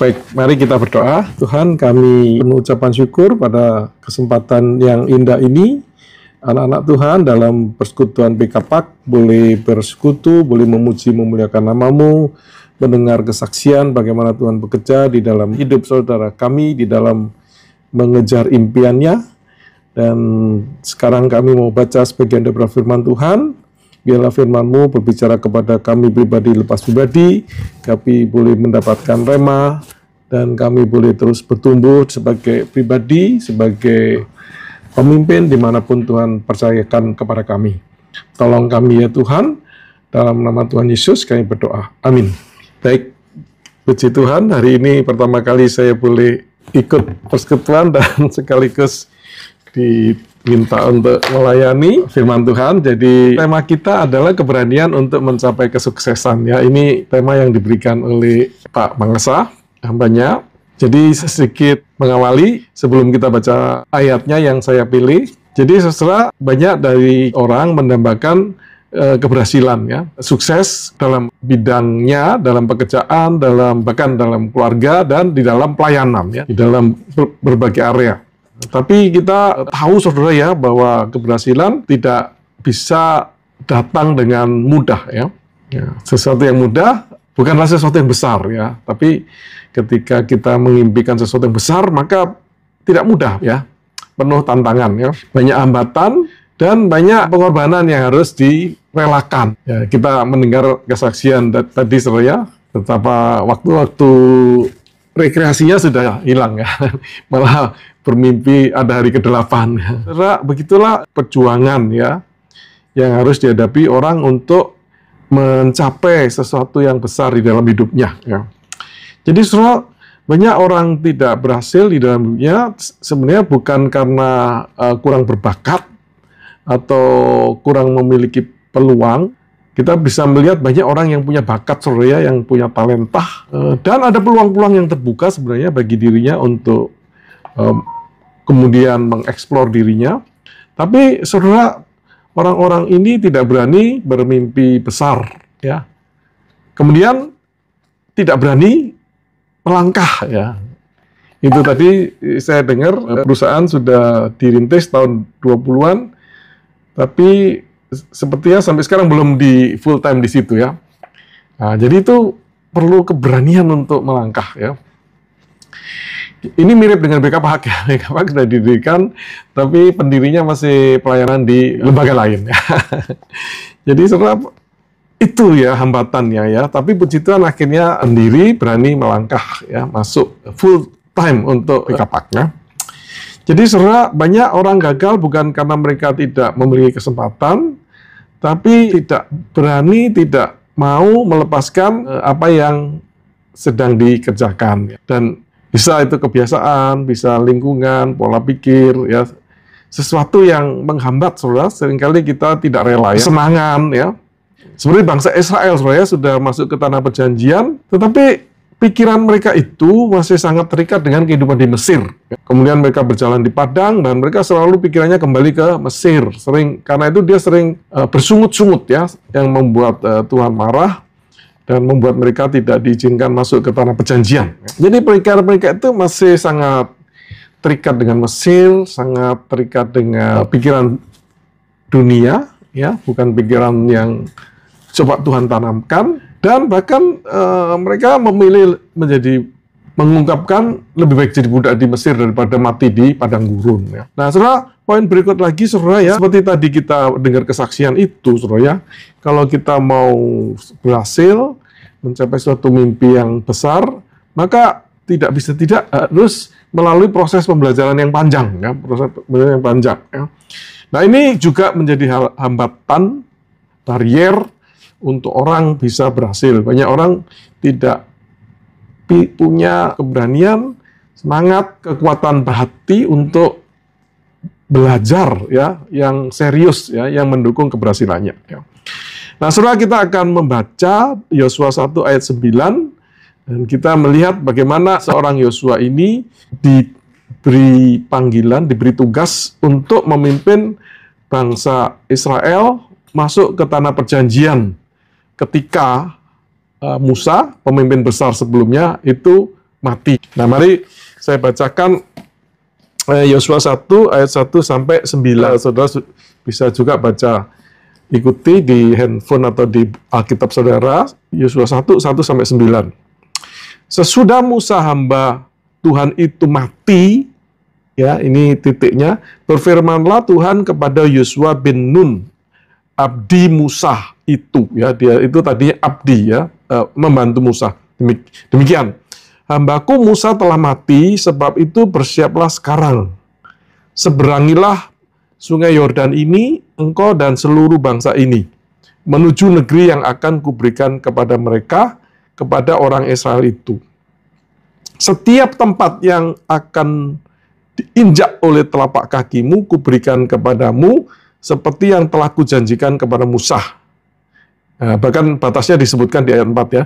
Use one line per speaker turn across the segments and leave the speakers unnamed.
Baik, mari kita berdoa. Tuhan, kami penuh ucapan syukur pada kesempatan yang indah ini. Anak-anak Tuhan dalam persekutuan PKPAK boleh bersekutu, boleh memuji, memuliakan nama-Mu, mendengar kesaksian bagaimana Tuhan bekerja di dalam hidup saudara kami, di dalam mengejar impiannya. Dan sekarang kami mau baca sebagian dari firman Tuhan. Biarlah firman-Mu berbicara kepada kami pribadi lepas pribadi, kami boleh mendapatkan rema, dan kami boleh terus bertumbuh sebagai pribadi, sebagai pemimpin dimanapun Tuhan percayakan kepada kami. Tolong kami ya Tuhan, dalam nama Tuhan Yesus kami berdoa. Amin. Baik, puji Tuhan, hari ini pertama kali saya boleh ikut persekutuan dan sekaligus diminta untuk melayani firman Tuhan. Jadi tema kita adalah keberanian untuk mencapai kesuksesan. Ya, ini tema yang diberikan oleh Pak Mangesa, hambanya. Jadi sedikit mengawali sebelum kita baca ayatnya yang saya pilih. Jadi setelah banyak dari orang mendambakan keberhasilan, ya, sukses dalam bidangnya, dalam pekerjaan, bahkan dalam keluarga dan di dalam pelayanan, ya, di dalam berbagai area. Tapi kita tahu saudara ya bahwa keberhasilan tidak bisa datang dengan mudah, ya. Sesuatu yang mudah bukanlah sesuatu yang besar, ya. Tapi ketika kita mengimpikan sesuatu yang besar maka tidak mudah, ya. Penuh tantangan, ya. Banyak hambatan dan banyak pengorbanan yang harus direlakan. Ya, kita mendengar kesaksian tadi saudara ya, betapa waktu-waktu rekreasinya sudah hilang, ya. Malah bermimpi ada hari ke-8. Begitulah perjuangan, ya, yang harus dihadapi orang untuk mencapai sesuatu yang besar di dalam hidupnya, ya. Jadi saudara, banyak orang tidak berhasil di dalam hidupnya sebenarnya bukan karena kurang berbakat atau kurang memiliki peluang. Kita bisa melihat banyak orang yang punya bakat saudara, yang punya talenta, dan ada peluang-peluang yang terbuka sebenarnya bagi dirinya untuk kemudian mengeksplor dirinya. Tapi saudara, orang-orang ini tidak berani bermimpi besar, ya. Kemudian tidak berani melangkah, ya. Itu tadi saya dengar perusahaan sudah dirintis tahun 20-an, tapi sepertinya sampai sekarang belum di full time di situ, ya. Nah, jadi itu perlu keberanian untuk melangkah, ya. Ini mirip dengan BKPAK, ya. BKPAK sudah didirikan, tapi pendirinya masih pelayanan di lembaga lain, ya. Jadi saudara, itu ya hambatannya, ya. Tapi puji Tuhan akhirnya sendiri berani melangkah, ya, masuk full time untuk BKPAK, ya. Jadi saudara, banyak orang gagal bukan karena mereka tidak memiliki kesempatan, tapi tidak berani, tidak mau melepaskan apa yang sedang dikerjakan, ya. Dan bisa itu kebiasaan, bisa lingkungan, pola pikir, ya, sesuatu yang menghambat saudara. Seringkali kita tidak rela, ya. Semangat, ya. Sebenarnya bangsa Israel saudara sudah masuk ke tanah perjanjian, tetapi pikiran mereka itu masih sangat terikat dengan kehidupan di Mesir. Kemudian mereka berjalan di padang dan mereka selalu pikirannya kembali ke Mesir. Karena itu dia sering bersungut-sungut, ya, yang membuat Tuhan marah dan membuat mereka tidak diizinkan masuk ke tanah perjanjian. Jadi pikiran mereka itu masih sangat terikat dengan Mesir, sangat terikat dengan pikiran dunia, ya, bukan pikiran yang coba Tuhan tanamkan. Dan bahkan mereka memilih mengungkapkan lebih baik jadi budak di Mesir daripada mati di padang gurun, ya. Nah, saudara, poin berikut lagi, saudara, ya, seperti tadi kita dengar kesaksian itu, saudara, ya, kalau kita mau berhasil mencapai suatu mimpi yang besar, maka tidak bisa tidak harus melalui proses pembelajaran yang panjang, ya, proses pembelajaran yang panjang, ya. Nah, ini juga menjadi hambatan, barrier untuk orang bisa berhasil. Banyak orang tidak punya keberanian, semangat, kekuatan hati untuk belajar, ya, yang serius, ya, yang mendukung keberhasilannya, ya. Nah, saudara, kita akan membaca Yosua 1 ayat 9 dan kita melihat bagaimana seorang Yosua ini diberi panggilan, diberi tugas untuk memimpin bangsa Israel masuk ke tanah perjanjian ketika Musa, pemimpin besar sebelumnya, itu mati. Nah, mari saya bacakan Yosua 1 ayat 1 sampai 9. Saudara bisa juga baca, ikuti di handphone atau di Alkitab saudara, Yosua 1 sampai 9. Sesudah Musa hamba Tuhan itu mati, ya, ini titiknya, berfirmanlah Tuhan kepada Yosua bin Nun, abdi Musa itu, ya, dia itu tadinya abdi, ya, membantu Musa. Demikian, hambaku Musa telah mati, sebab itu bersiaplah sekarang. Seberangilah sungai Yordan ini, engkau dan seluruh bangsa ini, menuju negeri yang akan kuberikan kepada mereka, kepada orang Israel itu. Setiap tempat yang akan diinjak oleh telapak kakimu, kuberikan kepadamu, seperti yang telah kujanjikan kepada Musa. Nah, bahkan batasnya disebutkan di ayat 4, ya.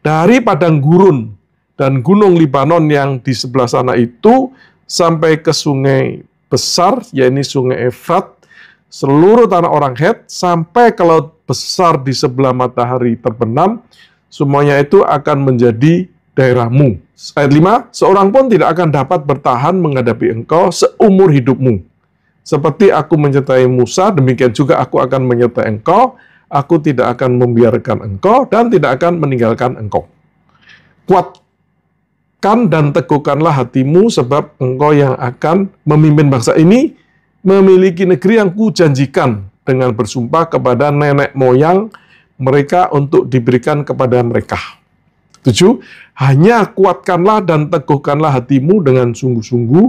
Dari padang gurun dan gunung Libanon yang di sebelah sana itu, sampai ke sungai besar, yaitu sungai Efrat, seluruh tanah orang Het, sampai ke laut besar di sebelah matahari terbenam, semuanya itu akan menjadi daerahmu. Ayat 5, seorang pun tidak akan dapat bertahan menghadapi engkau seumur hidupmu. Seperti aku menyertai Musa, demikian juga aku akan menyertai engkau. Aku tidak akan membiarkan engkau dan tidak akan meninggalkan engkau. Kuatkan dan teguhkanlah hatimu, sebab engkau yang akan memimpin bangsa ini memiliki negeri yang kujanjikan dengan bersumpah kepada nenek moyang mereka untuk diberikan kepada mereka. 7. Hanya kuatkanlah dan teguhkanlah hatimu dengan sungguh-sungguh,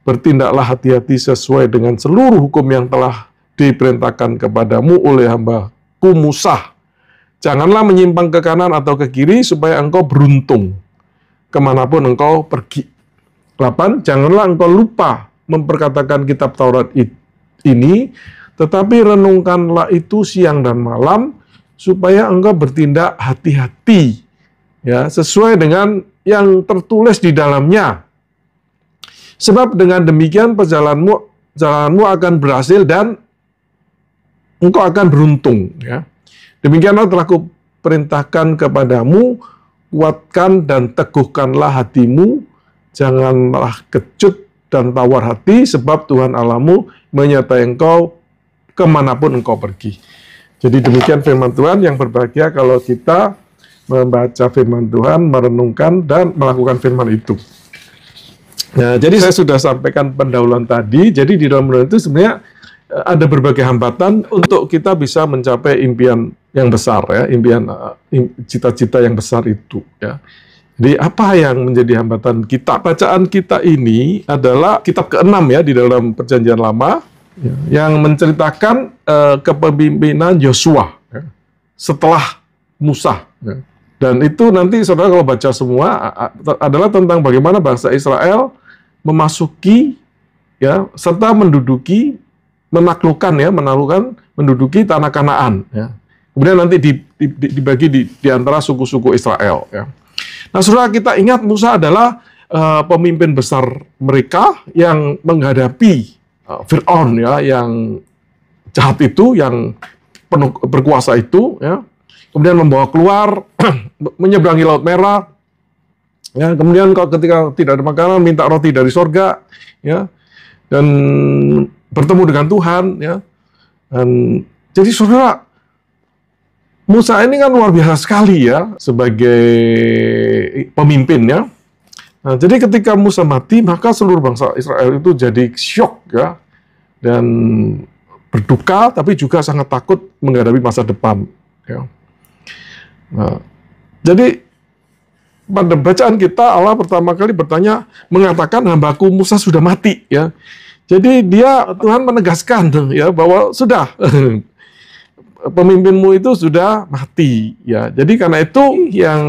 bertindaklah hati-hati sesuai dengan seluruh hukum yang telah diperintahkan kepadamu oleh hambaku Musa. Janganlah menyimpang ke kanan atau ke kiri, supaya engkau beruntung kemanapun engkau pergi. 8. Janganlah engkau lupa memperkatakan kitab Taurat ini, tetapi renungkanlah itu siang dan malam, supaya engkau bertindak hati-hati, ya, sesuai dengan yang tertulis di dalamnya. Sebab dengan demikian jalanmu akan berhasil dan engkau akan beruntung, ya. Demikianlah telah kuperintahkan kepadamu, kuatkan dan teguhkanlah hatimu, janganlah kecut dan tawar hati, sebab Tuhan Allahmu menyertai engkau kemanapun engkau pergi. Jadi demikian firman Tuhan. Yang berbahagia kalau kita membaca firman Tuhan, merenungkan, dan melakukan firman itu. Nah, jadi saya sudah sampaikan pendahuluan tadi, jadi di dalam itu sebenarnya ada berbagai hambatan untuk kita bisa mencapai impian yang besar, ya, impian cita-cita yang besar itu, ya. Jadi apa yang menjadi hambatan kita? Bacaan kita ini adalah kitab ke-6, ya, di dalam Perjanjian Lama, ya, yang menceritakan kepemimpinan Yosua, ya, setelah Musa, ya. Dan itu nanti saudara kalau baca semua adalah tentang bagaimana bangsa Israel memasuki, ya, serta menduduki, menduduki tanah Kanaan, ya. Kemudian nanti dibagi di antara suku-suku Israel, ya. Nah, saudara, kita ingat Musa adalah pemimpin besar mereka yang menghadapi Fir'aun, ya, yang jahat itu, yang penuh berkuasa itu, ya. Kemudian membawa keluar, menyeberangi Laut Merah, ya. Kemudian ketika tidak ada makanan, minta roti dari sorga, ya, dan bertemu dengan Tuhan, ya. Dan jadi saudara, Musa ini kan luar biasa sekali, ya, sebagai pemimpin, ya. Nah, jadi ketika Musa mati, maka seluruh bangsa Israel itu jadi syok, ya, dan berduka, tapi juga sangat takut menghadapi masa depan, ya. Nah, jadi pada bacaan kita Allah pertama kali mengatakan hambaku Musa sudah mati, ya. Jadi Tuhan menegaskan, ya, bahwa sudah pemimpinmu itu sudah mati, ya. Jadi karena itu yang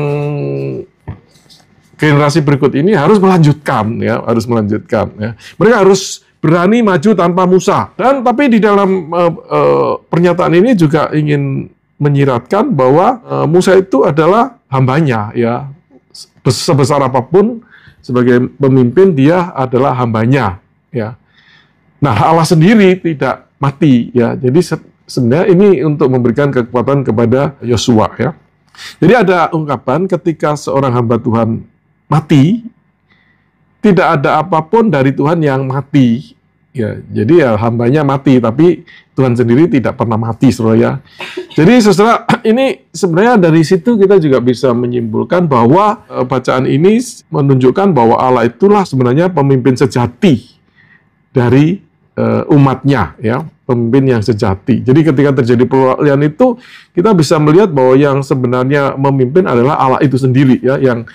generasi berikut ini harus melanjutkan, ya, ya. Mereka harus berani maju tanpa Musa. Dan tapi di dalam pernyataan ini juga ingin menyiratkan bahwa Musa itu adalah hambanya, ya. Sebesar apapun sebagai pemimpin dia adalah hambanya, ya. Nah, Allah sendiri tidak mati, ya. Jadi sebenarnya ini untuk memberikan kekuatan kepada Yosua, ya. Jadi ada ungkapan ketika seorang hamba Tuhan mati, tidak ada apapun dari Tuhan yang mati. Ya, jadi ya hambanya mati, tapi Tuhan sendiri tidak pernah mati, saudara ya. Jadi saudara, ini sebenarnya dari situ kita juga bisa menyimpulkan bahwa bacaan ini menunjukkan bahwa Allah itulah sebenarnya pemimpin sejati dari umatnya, ya, pemimpin yang sejati. Jadi ketika terjadi peralihan itu, kita bisa melihat bahwa yang sebenarnya memimpin adalah Allah itu sendiri, ya, yang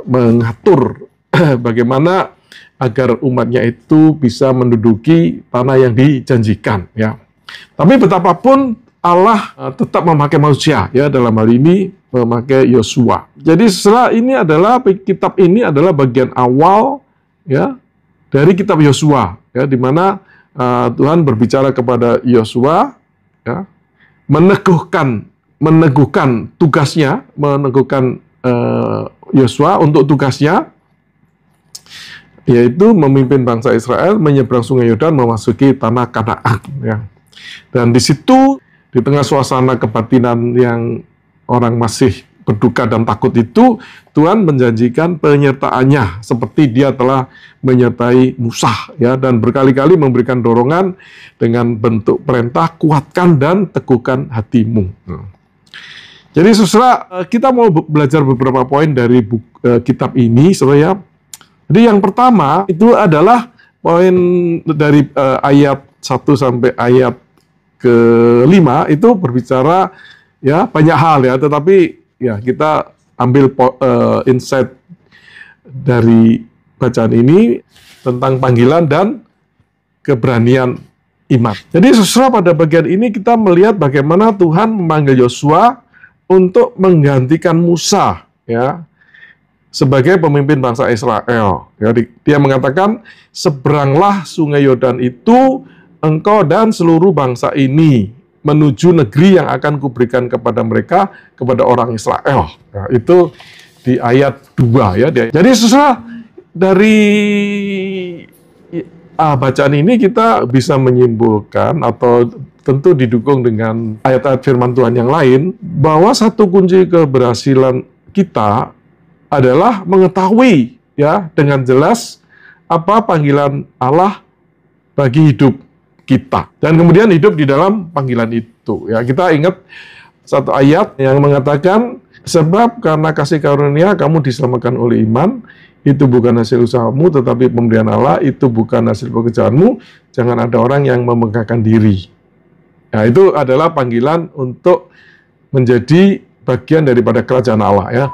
mengatur bagaimana agar umatnya itu bisa menduduki tanah yang dijanjikan, ya. Tapi betapapun Allah tetap memakai manusia, ya, dalam hal ini memakai Yosua. Jadi setelah ini adalah kitab ini adalah bagian awal, ya, dari kitab Yosua, ya, di mana Tuhan berbicara kepada Yosua, ya, meneguhkan tugasnya, meneguhkan Yosua untuk tugasnya, yaitu memimpin bangsa Israel menyeberang Sungai Yordan memasuki tanah Kanaan, ya. Dan di situ, di tengah suasana kebatinan yang orang masih berduka dan takut itu, Tuhan menjanjikan penyertaannya seperti Dia telah menyertai Musa, ya, dan berkali-kali memberikan dorongan dengan bentuk perintah, kuatkan dan teguhkan hatimu. Jadi saudara, kita mau belajar beberapa poin dari kitab ini, saudara, ya. Jadi yang pertama itu adalah poin dari ayat 1 sampai ayat ke-5 itu berbicara, ya, banyak hal, ya, tetapi ya kita ambil insight dari bacaan ini tentang panggilan dan keberanian iman. Jadi saudara, pada bagian ini kita melihat bagaimana Tuhan memanggil Yosua untuk menggantikan Musa, ya, sebagai pemimpin bangsa Israel. Ya, dia mengatakan, seberanglah Sungai Yordan itu, engkau dan seluruh bangsa ini, menuju negeri yang akan kuberikan kepada mereka, kepada orang Israel. Nah, itu di ayat 2. Ya. Jadi saudara, dari bacaan ini kita bisa menyimpulkan, atau tentu didukung dengan ayat-ayat firman Tuhan yang lain, bahwa satu kunci keberhasilan kita adalah mengetahui, ya, dengan jelas apa panggilan Allah bagi hidup kita, dan kemudian hidup di dalam panggilan itu. Ya, kita ingat satu ayat yang mengatakan, sebab karena kasih karunia kamu diselamatkan oleh iman, itu bukan hasil usahamu, tetapi pemberian Allah, itu bukan hasil pekerjaanmu, jangan ada orang yang memegahkan diri. Nah, itu adalah panggilan untuk menjadi bagian daripada kerajaan Allah, ya,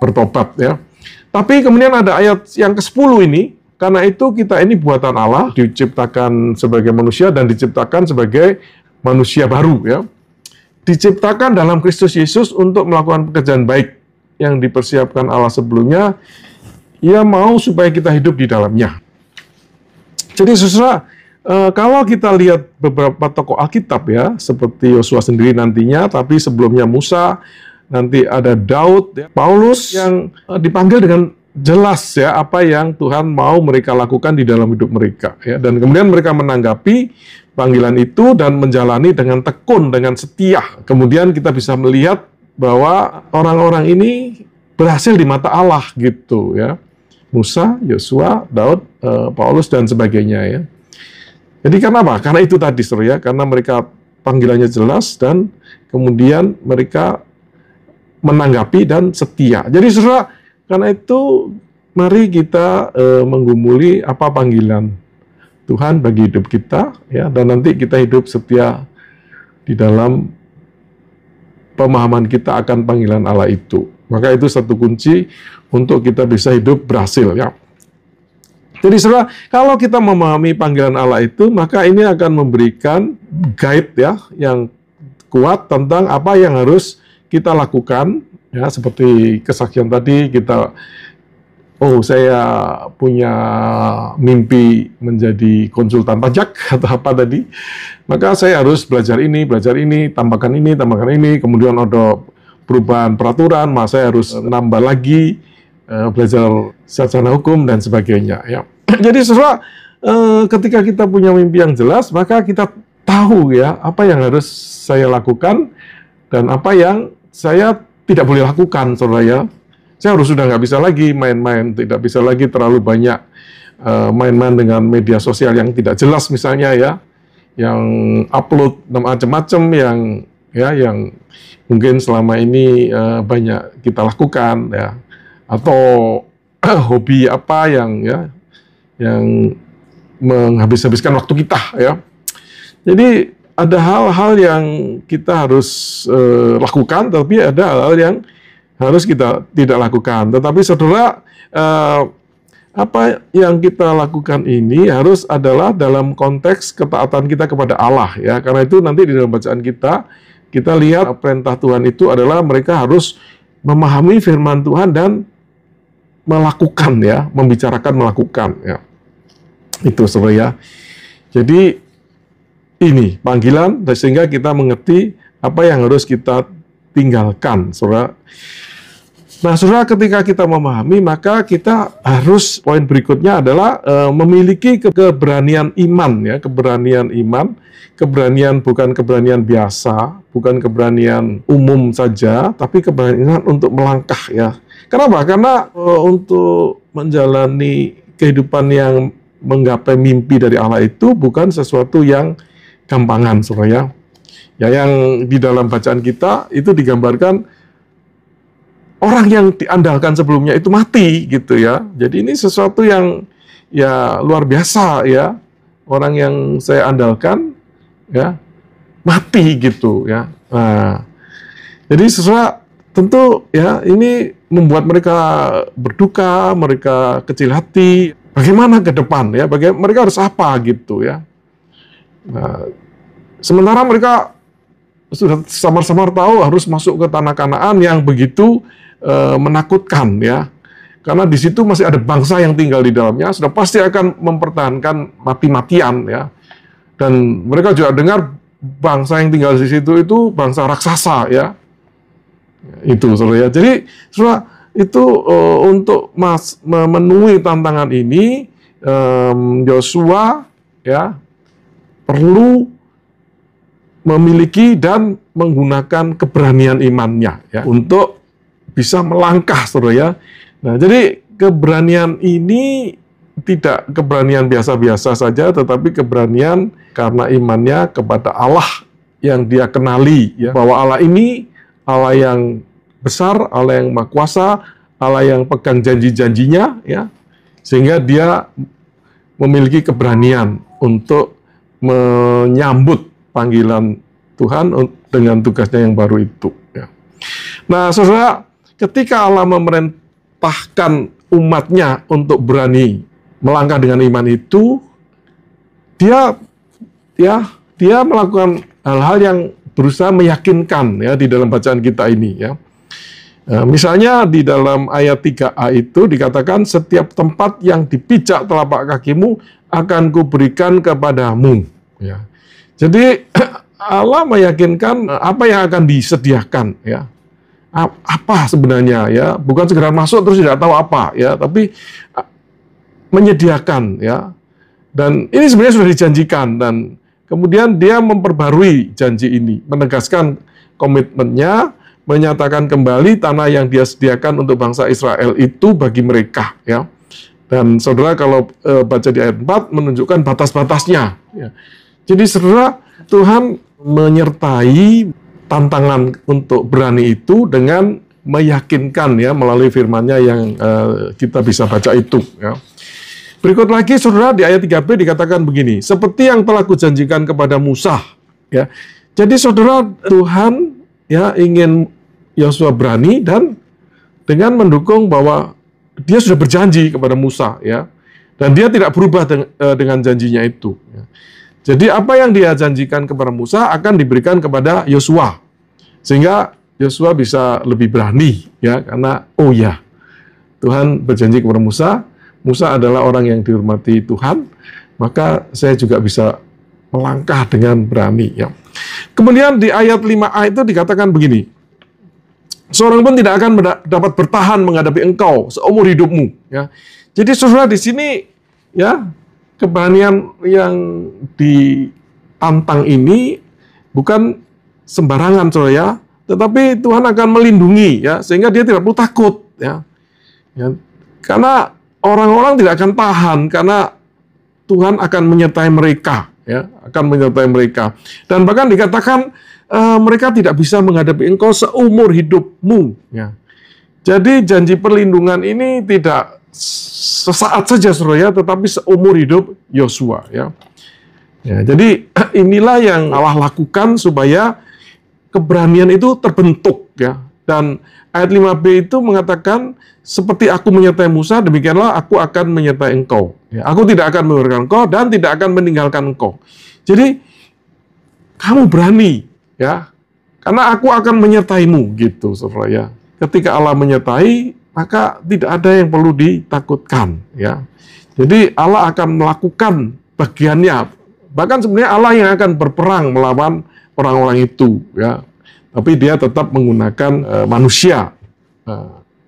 bertobat, ya. Tapi kemudian ada ayat yang ke-10 ini, karena itu kita ini buatan Allah, diciptakan sebagai manusia dan diciptakan sebagai manusia baru, ya. Diciptakan dalam Kristus Yesus untuk melakukan pekerjaan baik yang dipersiapkan Allah sebelumnya. Ia mau supaya kita hidup di dalamnya. Jadi saudara, kalau kita lihat beberapa tokoh Alkitab, ya, seperti Yosua sendiri nantinya, tapi sebelumnya Musa, nanti ada Daud, ya, Paulus, yang dipanggil dengan jelas, ya, apa yang Tuhan mau mereka lakukan di dalam hidup mereka, ya. Dan kemudian mereka menanggapi panggilan itu dan menjalani dengan tekun, dengan setia. Kemudian kita bisa melihat bahwa orang-orang ini berhasil di mata Allah, gitu, ya. Musa, Yosua, Daud, Paulus, dan sebagainya, ya. Jadi karena apa? Karena itu tadi, saudara, ya, karena mereka panggilannya jelas dan kemudian mereka menanggapi dan setia. Jadi saudara, karena itu mari kita menggumuli apa panggilan Tuhan bagi hidup kita, ya, dan nanti kita hidup setia di dalam pemahaman kita akan panggilan Allah itu. Maka itu satu kunci untuk kita bisa hidup berhasil, ya. Jadi saudara, kalau kita memahami panggilan Allah itu, maka ini akan memberikan guide, ya, yang kuat tentang apa yang harus kita lakukan, ya, seperti kesaksian tadi kita, saya punya mimpi menjadi konsultan pajak atau apa tadi, maka saya harus belajar ini, tambahkan ini, kemudian ada perubahan peraturan, maka saya harus nambah lagi, belajar sarjana hukum dan sebagainya, ya. Jadi saudara, ketika kita punya mimpi yang jelas, maka kita tahu, ya, apa yang harus saya lakukan dan apa yang saya tidak boleh lakukan, saudara, ya. Saya harus sudah nggak bisa lagi main-main, tidak bisa lagi terlalu banyak main-main dengan media sosial yang tidak jelas misalnya ya, yang upload macam-macam yang mungkin selama ini banyak kita lakukan ya, atau hobi apa yang menghabiskan waktu kita ya. Jadi ada hal-hal yang kita harus lakukan, tapi ada hal-hal yang harus kita tidak lakukan. Tetapi saudara, apa yang kita lakukan ini harus adalah dalam konteks ketaatan kita kepada Allah ya. Karena itu nanti di dalam bacaan kita lihat perintah Tuhan itu adalah mereka harus memahami firman Tuhan dan melakukan ya, membicarakan melakukan ya. Itu saudara ya. Jadi ini panggilan sehingga kita mengerti apa yang harus kita tinggalkan, saudara. Nah, saudara, ketika kita memahami, maka kita harus, poin berikutnya adalah memiliki keberanian iman, ya, keberanian iman, keberanian bukan keberanian biasa, bukan keberanian umum saja, tapi keberanian untuk melangkah, ya. Kenapa? Karena untuk menjalani kehidupan yang menggapai mimpi dari Allah itu bukan sesuatu yang gampangan, saudara, ya. Ya, yang di dalam bacaan kita itu digambarkan orang yang diandalkan sebelumnya itu mati gitu ya. Jadi ini sesuatu yang ya luar biasa ya. Orang yang saya andalkan ya mati gitu ya. Nah, jadi sesuatu tentu ya ini membuat mereka berduka, mereka kecil hati. Bagaimana ke depan ya? Mereka harus apa gitu ya. Nah, sementara mereka sudah samar-samar tahu harus masuk ke tanah Kanaan yang begitu menakutkan ya, karena di situ masih ada bangsa yang tinggal di dalamnya, sudah pasti akan mempertahankan mati-matian ya, dan mereka juga dengar bangsa yang tinggal di situ itu bangsa raksasa ya, itu saudara ya. Jadi saudara itu untuk memenuhi tantangan ini Yosua ya perlu memiliki dan menggunakan keberanian imannya ya untuk bisa melangkah, saudara ya. Nah, jadi keberanian ini tidak keberanian biasa-biasa saja, tetapi keberanian karena imannya kepada Allah yang dia kenali, ya, bahwa Allah ini Allah yang besar, Allah yang maha kuasa, Allah yang pegang janji-janjinya, ya, sehingga dia memiliki keberanian untuk menyambut panggilan Tuhan dengan tugasnya yang baru itu. Ya. Nah, saudara, ketika Allah memerintahkan umatnya untuk berani melangkah dengan iman itu, dia melakukan hal-hal yang berusaha meyakinkan ya di dalam bacaan kita ini ya. Misalnya di dalam ayat 3a itu dikatakan setiap tempat yang dipijak telapak kakimu akan kuberikan kepadamu ya. Jadi Allah meyakinkan apa yang akan disediakan ya. Apa sebenarnya ya, bukan segera masuk terus tidak tahu apa ya, tapi menyediakan ya. Dan ini sebenarnya sudah dijanjikan dan kemudian dia memperbarui janji ini, menegaskan komitmennya, menyatakan kembali tanah yang dia sediakan untuk bangsa Israel itu bagi mereka ya. Dan saudara kalau baca di ayat 4 menunjukkan batas-batasnya ya. Jadi saudara, Tuhan menyertai tantangan untuk berani itu dengan meyakinkan ya melalui firman-Nya yang kita bisa baca itu ya. Berikut lagi saudara di ayat 3b dikatakan begini, seperti yang telah kujanjikan kepada Musa ya. Jadi saudara, Tuhan ya ingin Yosua berani dan dengan mendukung bahwa dia sudah berjanji kepada Musa ya. Dan dia tidak berubah dengan janjinya itu ya. Jadi apa yang dia janjikan kepada Musa akan diberikan kepada Yosua. Sehingga Yosua bisa lebih berani ya, karena oh ya, Tuhan berjanji kepada Musa, Musa adalah orang yang dihormati Tuhan, maka saya juga bisa melangkah dengan berani ya. Kemudian di ayat 5a itu dikatakan begini, seorang pun tidak akan dapat bertahan menghadapi engkau seumur hidupmu ya. Jadi saudara di sini ya, keberanian yang ditantang ini bukan sembarangan saudara ya, tetapi Tuhan akan melindungi ya, sehingga dia tidak perlu takut ya. Ya, karena orang-orang tidak akan tahan karena Tuhan akan menyertai mereka, ya, akan menyertai mereka. Dan bahkan dikatakan mereka tidak bisa menghadapi engkau seumur hidupmu, ya. Jadi janji perlindungan ini tidak sesaat saja, saudara, tetapi seumur hidup Yosua, ya. Ya, jadi inilah yang Allah lakukan supaya keberanian itu terbentuk, ya. Dan ayat 5b itu mengatakan, seperti aku menyertai Musa, demikianlah aku akan menyertai engkau. Ya, aku tidak akan meninggalkan engkau dan tidak akan meninggalkan engkau. Jadi kamu berani, ya, karena aku akan menyertaimu, gitu, saudara, ya. Ketika Allah menyertai, maka tidak ada yang perlu ditakutkan, ya. Jadi Allah akan melakukan bagiannya. Bahkan sebenarnya Allah yang akan berperang melawan orang-orang itu, ya. Tapi dia tetap menggunakan manusia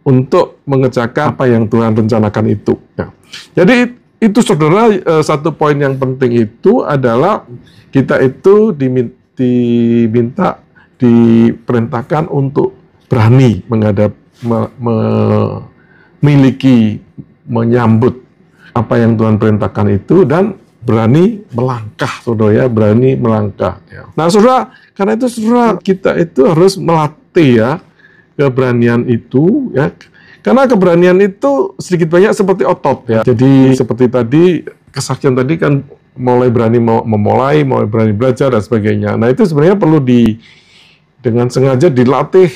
untuk mengerjakan apa yang Tuhan rencanakan itu, ya. Jadi itu, saudara, satu poin yang penting itu adalah kita itu diminta, diperintahkan untuk berani menghadap, memiliki, menyambut apa yang Tuhan perintahkan itu, dan berani melangkah, saudara, ya, berani melangkah, ya. Nah, saudara, karena itu, saudara, kita itu harus melatih, ya, keberanian itu, ya. Karena keberanian itu sedikit banyak seperti otot, ya. Jadi seperti tadi, kesaksian tadi kan mulai berani memulai, mulai berani belajar dan sebagainya. Nah, itu sebenarnya perlu dengan sengaja dilatih,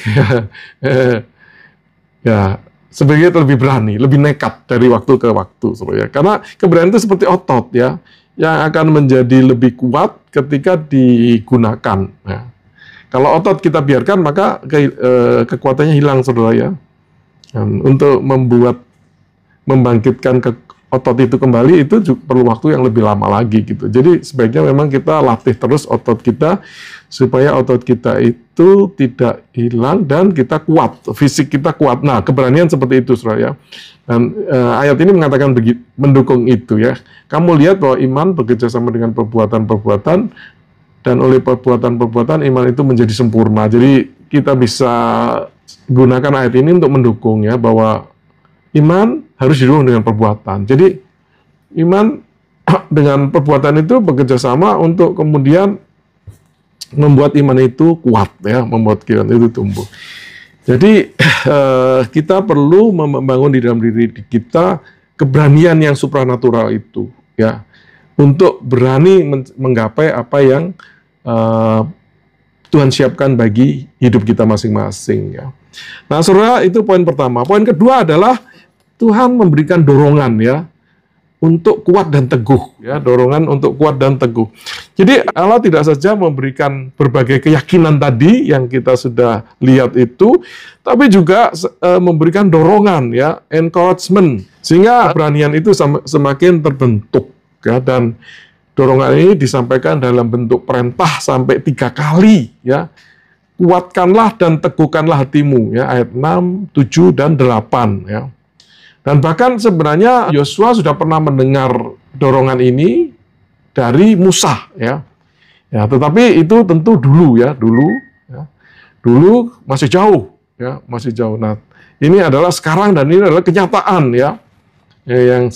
ya, sebagai lebih berani, lebih nekat dari waktu ke waktu, saudara. Karena keberanian itu seperti otot, ya, yang akan menjadi lebih kuat ketika digunakan. Ya. Kalau otot kita biarkan, maka kekuatannya hilang, saudara, ya. Untuk membangkitkan otot itu kembali, itu juga perlu waktu yang lebih lama lagi, gitu. Jadi sebaiknya memang kita latih terus otot kita, supaya otot kita itu tidak hilang dan kita kuat, fisik kita kuat. Nah, keberanian seperti itu, saudara, ya. Dan ayat ini mengatakan mendukung itu, ya. Kamu lihat bahwa iman bekerja sama dengan perbuatan-perbuatan, dan oleh perbuatan-perbuatan iman itu menjadi sempurna. Jadi kita bisa gunakan ayat ini untuk mendukung, ya, bahwa iman harus didukung dengan perbuatan. Jadi iman dengan perbuatan itu bekerja sama untuk kemudian membuat iman itu kuat, ya, membuat iman itu tumbuh. Jadi kita perlu membangun di dalam diri kita keberanian yang supranatural itu, ya, untuk berani menggapai apa yang Tuhan siapkan bagi hidup kita masing-masing, ya. Nah, saudara, itu poin pertama. Poin kedua adalah Tuhan memberikan dorongan, ya, untuk kuat dan teguh, ya, dorongan untuk kuat dan teguh. Jadi Allah tidak saja memberikan berbagai keyakinan tadi yang kita sudah lihat itu, tapi juga memberikan dorongan, ya, encouragement, sehingga keberanian itu semakin terbentuk, ya. Dan dorongan ini disampaikan dalam bentuk perintah sampai 3 kali, ya. Kuatkanlah dan teguhkanlah hatimu, ya, ayat 6, 7, dan 8, ya. Dan bahkan sebenarnya Yosua sudah pernah mendengar dorongan ini dari Musa, ya. Ya, tetapi itu tentu dulu, ya, dulu masih jauh, ya, masih jauh. Nah, ini adalah sekarang, dan ini adalah kenyataan, ya, yang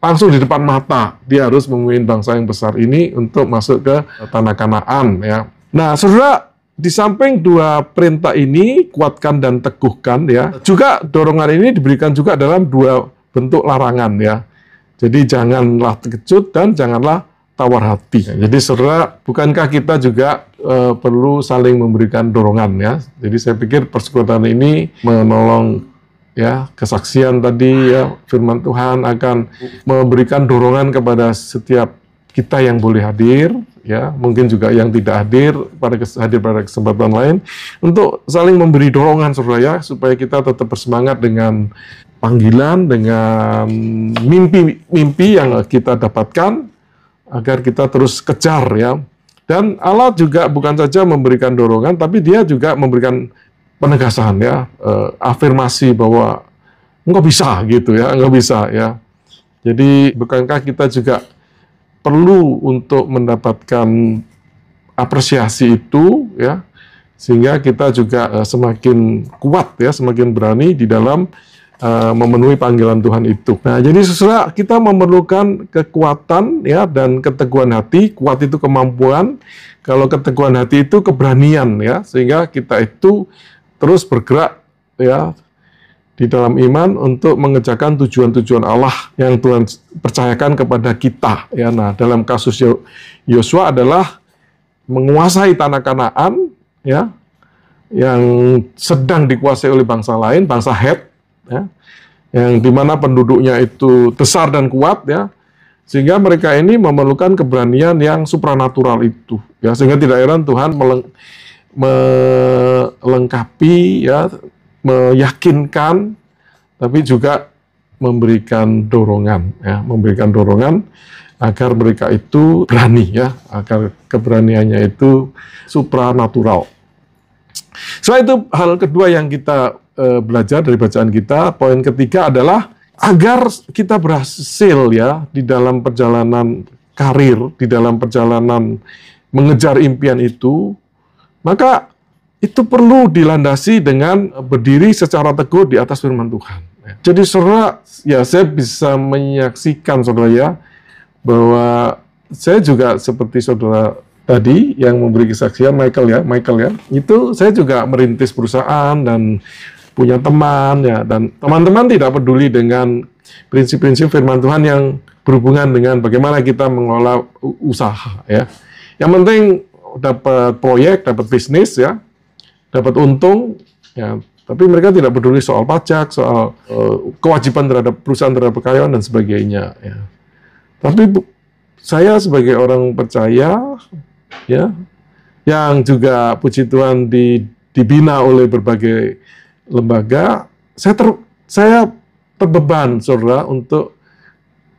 langsung di depan mata. Dia harus memimpin bangsa yang besar ini untuk masuk ke tanah Kanaan, ya. Nah, saudara, di samping 2 perintah ini, kuatkan dan teguhkan, ya, juga dorongan ini diberikan juga dalam 2 bentuk larangan, ya. Jadi janganlah terkejut dan janganlah tawar hati. Jadi, saudara, bukankah kita juga perlu saling memberikan dorongan, ya? Jadi saya pikir persekutuan ini menolong, ya, kesaksian tadi, ya, firman Tuhan akan memberikan dorongan kepada setiap kita yang boleh hadir, ya, mungkin juga yang tidak hadir pada kesempatan lain, untuk saling memberi dorongan, saudara, ya, supaya kita tetap bersemangat dengan panggilan, dengan mimpi-mimpi yang kita dapatkan, agar kita terus kejar, ya. Dan Allah juga bukan saja memberikan dorongan, tapi Dia juga memberikan penegasan, ya, afirmasi bahwa engkau bisa, gitu, ya, engkau bisa, ya. Jadi bukankah kita juga perlu untuk mendapatkan apresiasi itu, ya, sehingga kita juga semakin kuat ya, semakin berani di dalam memenuhi panggilan Tuhan itu. Nah, jadi saudara, kita memerlukan kekuatan ya dan keteguhan hati. Kuat itu kemampuan, kalau keteguhan hati itu keberanian ya, sehingga kita itu terus bergerak ya di dalam iman untuk mengerjakan tujuan-tujuan Allah yang Tuhan percayakan kepada kita ya. Nah, dalam kasus Yosua adalah menguasai tanah Kanaan ya, yang sedang dikuasai oleh bangsa lain, bangsa Het ya, yang dimana penduduknya itu besar dan kuat ya, sehingga mereka ini memerlukan keberanian yang supranatural itu ya, sehingga tidak heran Tuhan melengkapi ya, meyakinkan, tapi juga memberikan dorongan ya, memberikan dorongan agar mereka itu berani ya, agar keberaniannya itu supranatural. Soal itu hal kedua yang kita belajar dari bacaan kita. Poin ketiga adalah agar kita berhasil ya di dalam perjalanan karir, di dalam perjalanan mengejar impian itu, maka itu perlu dilandasi dengan berdiri secara teguh di atas firman Tuhan. Jadi saudara, ya saya bisa menyaksikan saudara ya, bahwa saya juga seperti saudara tadi yang memberi kesaksian, Michael ya, itu saya juga merintis perusahaan dan punya teman ya, dan teman-teman tidak peduli dengan prinsip-prinsip firman Tuhan yang berhubungan dengan bagaimana kita mengelola usaha ya. Yang penting dapat proyek, dapat bisnis ya, dapat untung ya, tapi mereka tidak peduli soal pajak, soal kewajiban terhadap perusahaan, terhadap karyawan dan sebagainya ya. Tapi saya sebagai orang percaya ya, yang juga puji Tuhan dibina oleh berbagai lembaga, saya terbeban saudara untuk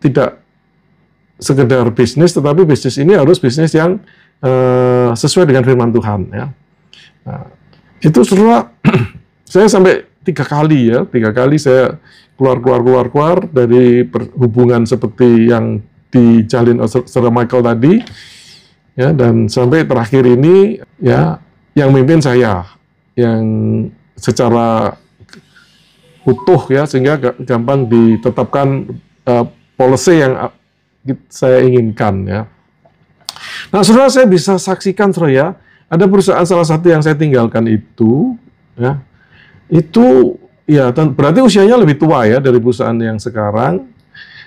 tidak sekedar bisnis, tetapi bisnis ini harus bisnis yang sesuai dengan firman Tuhan ya. Nah, itu saudara, saya sampai 3 kali saya keluar dari hubungan seperti yang dijalin saudara Michael tadi ya, dan sampai terakhir ini ya, yang mimpin saya yang secara utuh ya, sehingga gampang ditetapkan policy yang saya inginkan ya. Nah, saudara, saya bisa saksikan saudara ya, ada perusahaan salah satu yang saya tinggalkan itu ya, itu ya berarti usianya lebih tua ya dari perusahaan yang sekarang,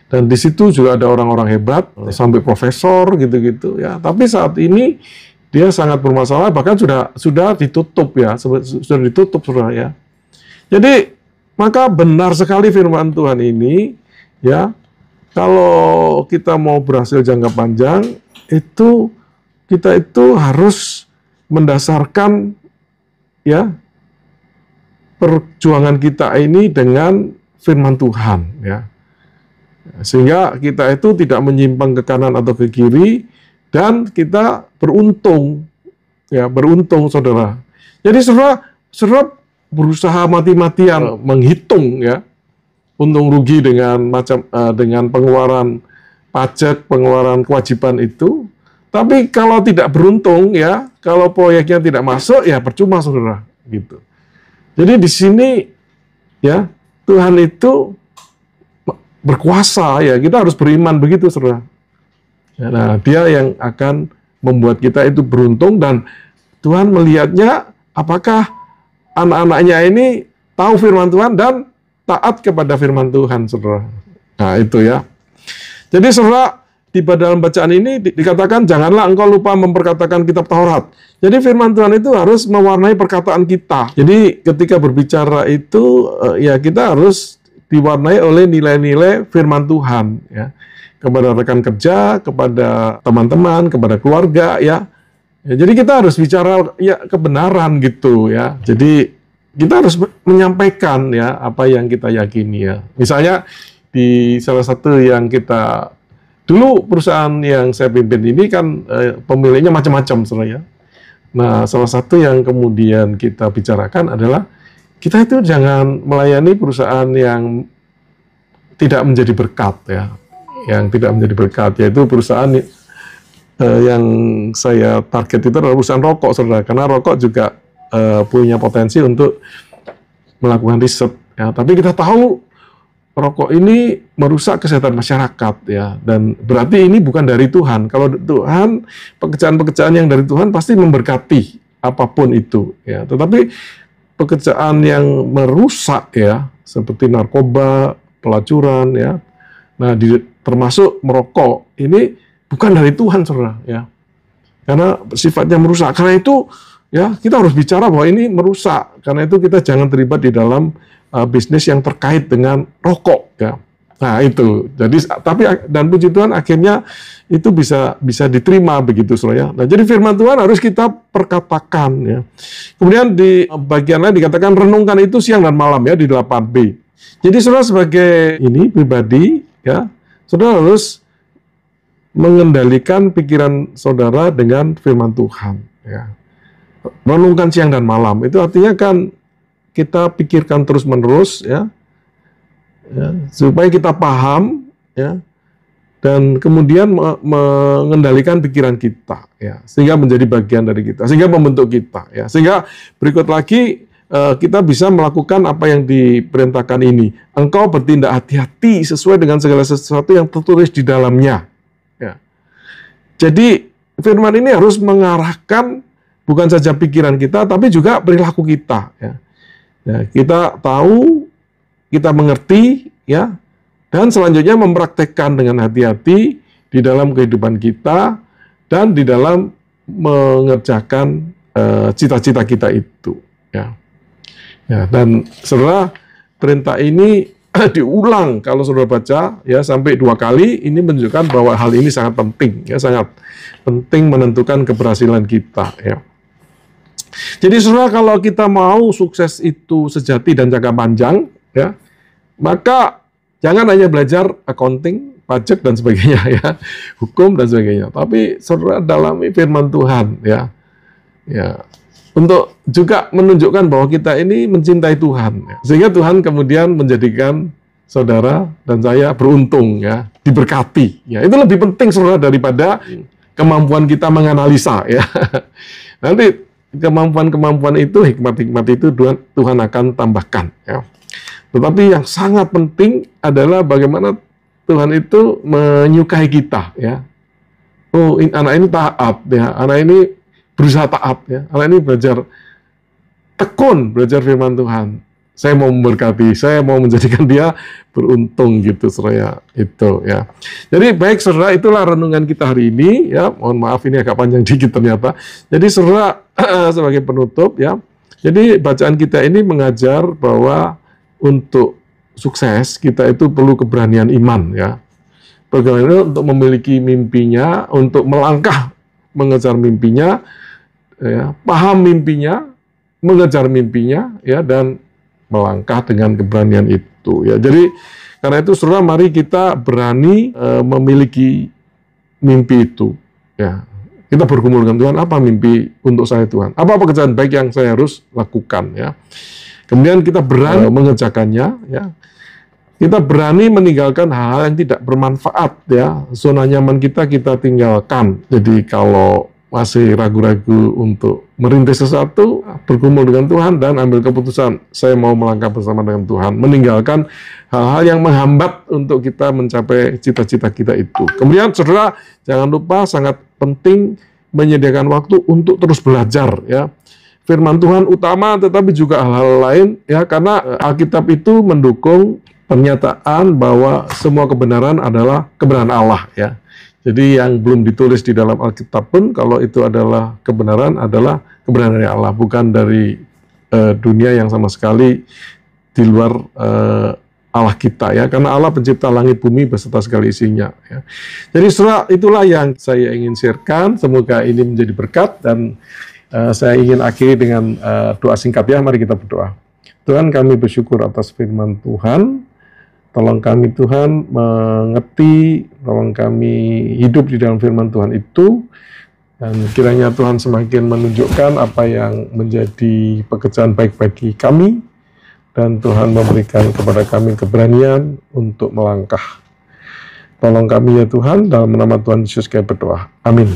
dan di situ juga ada orang-orang hebat sampai profesor gitu-gitu ya. Tapi saat ini dia sangat bermasalah, bahkan sudah ditutup ya, sudah ditutup saudara ya. Jadi maka benar sekali firman Tuhan ini ya, kalau kita mau berhasil jangka panjang itu kita itu harus mendasarkan ya perjuangan kita ini dengan firman Tuhan ya, sehingga kita itu tidak menyimpang ke kanan atau ke kiri, dan kita beruntung ya, beruntung saudara. Jadi saudara berusaha mati-matian menghitung ya untung rugi dengan pengeluaran pajak, pengeluaran kewajiban itu. Tapi kalau tidak beruntung ya, kalau proyeknya tidak masuk ya percuma saudara gitu. Jadi di sini ya, Tuhan itu berkuasa ya, kita harus beriman begitu saudara. Nah, Dia yang akan membuat kita itu beruntung, dan Tuhan melihatnya apakah anak-anaknya ini tahu firman Tuhan dan taat kepada firman Tuhan saudara. Nah itu ya. Jadi saudara, di dalam bacaan ini dikatakan janganlah engkau lupa memperkatakan kitab Taurat. Jadi firman Tuhan itu harus mewarnai perkataan kita. Jadi ketika berbicara itu ya kita harus diwarnai oleh nilai-nilai firman Tuhan ya. Kepada rekan kerja, kepada teman-teman, kepada keluarga ya. Jadi kita harus bicara ya kebenaran gitu ya. Jadi kita harus menyampaikan ya apa yang kita yakini ya. Misalnya di salah satu yang kita dulu perusahaan yang saya pimpin ini kan pemiliknya macam-macam sebenarnya. Nah, salah satu yang kemudian kita bicarakan adalah kita itu jangan melayani perusahaan yang tidak menjadi berkat ya. Yang tidak menjadi berkat, yaitu perusahaan yang saya target itu adalah perusahaan rokok saudara, karena rokok juga punya potensi untuk melakukan riset. Ya. Tapi kita tahu rokok ini merusak kesehatan masyarakat, ya, dan berarti ini bukan dari Tuhan. Kalau Tuhan, pekerjaan-pekerjaan yang dari Tuhan pasti memberkati apapun itu, ya. Tetapi pekerjaan yang merusak, ya, seperti narkoba, pelacuran, ya, nah termasuk merokok, ini bukan dari Tuhan, saudara, ya, karena sifatnya merusak. Karena itu, ya, kita harus bicara bahwa ini merusak. Karena itu kita jangan terlibat di dalam bisnis yang terkait dengan rokok, ya. Nah itu, jadi tapi dan puji Tuhan akhirnya itu bisa diterima begitu, saudara. Nah jadi firman Tuhan harus kita perkatakan, ya. Kemudian di bagian lain dikatakan renungkan itu siang dan malam, ya, di 8b. Jadi saudara sebagai ini pribadi, ya, saudara harus mengendalikan pikiran saudara dengan firman Tuhan, ya. Renungkan siang dan malam itu artinya kan kita pikirkan terus-menerus, ya, supaya kita paham, ya, dan kemudian mengendalikan pikiran kita, ya, sehingga menjadi bagian dari kita, sehingga membentuk kita, ya, sehingga berikut lagi kita bisa melakukan apa yang diperintahkan ini. Engkau bertindak hati-hati sesuai dengan segala sesuatu yang tertulis di dalamnya, ya. Jadi firman ini harus mengarahkan bukan saja pikiran kita, tapi juga perilaku kita, ya. Ya, kita tahu, kita mengerti, ya, dan selanjutnya mempraktekkan dengan hati-hati di dalam kehidupan kita dan di dalam mengerjakan cita-cita kita itu, ya. Ya, dan saudara, perintah ini diulang kalau saudara baca, ya, sampai 2 kali. Ini menunjukkan bahwa hal ini sangat penting, ya, sangat penting menentukan keberhasilan kita, ya. Jadi saudara, kalau kita mau sukses itu sejati dan jangka panjang, ya, maka jangan hanya belajar accounting, pajak dan sebagainya, ya, hukum dan sebagainya, tapi saudara dalami firman Tuhan, ya, ya, untuk juga menunjukkan bahwa kita ini mencintai Tuhan, ya, sehingga Tuhan kemudian menjadikan saudara dan saya beruntung, ya, diberkati, ya. Itu lebih penting saudara daripada kemampuan kita menganalisa, ya. Nanti kemampuan-kemampuan itu, hikmat-hikmat itu Tuhan akan tambahkan, ya. Tetapi yang sangat penting adalah bagaimana Tuhan itu menyukai kita, ya. Oh, anak ini taat, ya. Anak ini berusaha taat, ya. Anak ini belajar tekun, belajar firman Tuhan. Saya mau memberkati, saya mau menjadikan dia beruntung, gitu, saudara, itu, ya. Jadi baik saudara, itulah renungan kita hari ini, ya. Mohon maaf ini agak panjang dikit ternyata. Jadi saudara, sebagai penutup, ya. Jadi bacaan kita ini mengajar bahwa untuk sukses kita itu perlu keberanian iman, ya. Bagaimana untuk memiliki mimpinya, untuk melangkah mengejar mimpinya, ya, paham mimpinya, mengejar mimpinya, ya, dan melangkah dengan keberanian itu, ya. Jadi karena itu saudara, mari kita berani memiliki mimpi itu, ya. Kita bergumul dengan Tuhan, apa mimpi untuk saya Tuhan? Apa pekerjaan baik yang saya harus lakukan, ya. Kemudian kita berani mengerjakannya, ya. Kita berani meninggalkan hal-hal yang tidak bermanfaat, ya. Zona nyaman kita tinggalkan. Jadi kalau masih ragu-ragu untuk merintis sesuatu, bergumul dengan Tuhan dan ambil keputusan, saya mau melangkah bersama dengan Tuhan, meninggalkan hal-hal yang menghambat untuk kita mencapai cita-cita kita itu. Kemudian saudara, jangan lupa sangat penting menyediakan waktu untuk terus belajar, ya. Firman Tuhan utama, tetapi juga hal-hal lain, ya, karena Alkitab itu mendukung pernyataan bahwa semua kebenaran adalah kebenaran Allah, ya. Jadi yang belum ditulis di dalam Alkitab pun, kalau itu adalah kebenaran dari Allah, bukan dari dunia yang sama sekali di luar Allah kita, ya. Karena Allah pencipta langit bumi beserta segala isinya, ya. Jadi itulah yang saya ingin sharekan. Semoga ini menjadi berkat, dan saya ingin akhiri dengan doa singkat, ya. Mari kita berdoa. Tuhan, kami bersyukur atas firman Tuhan. Tolong kami Tuhan mengerti, tolong kami hidup di dalam firman Tuhan itu, dan kiranya Tuhan semakin menunjukkan apa yang menjadi pekerjaan baik bagi kami, dan Tuhan memberikan kepada kami keberanian untuk melangkah. Tolong kami ya Tuhan, dalam nama Tuhan Yesus kami berdoa. Amin.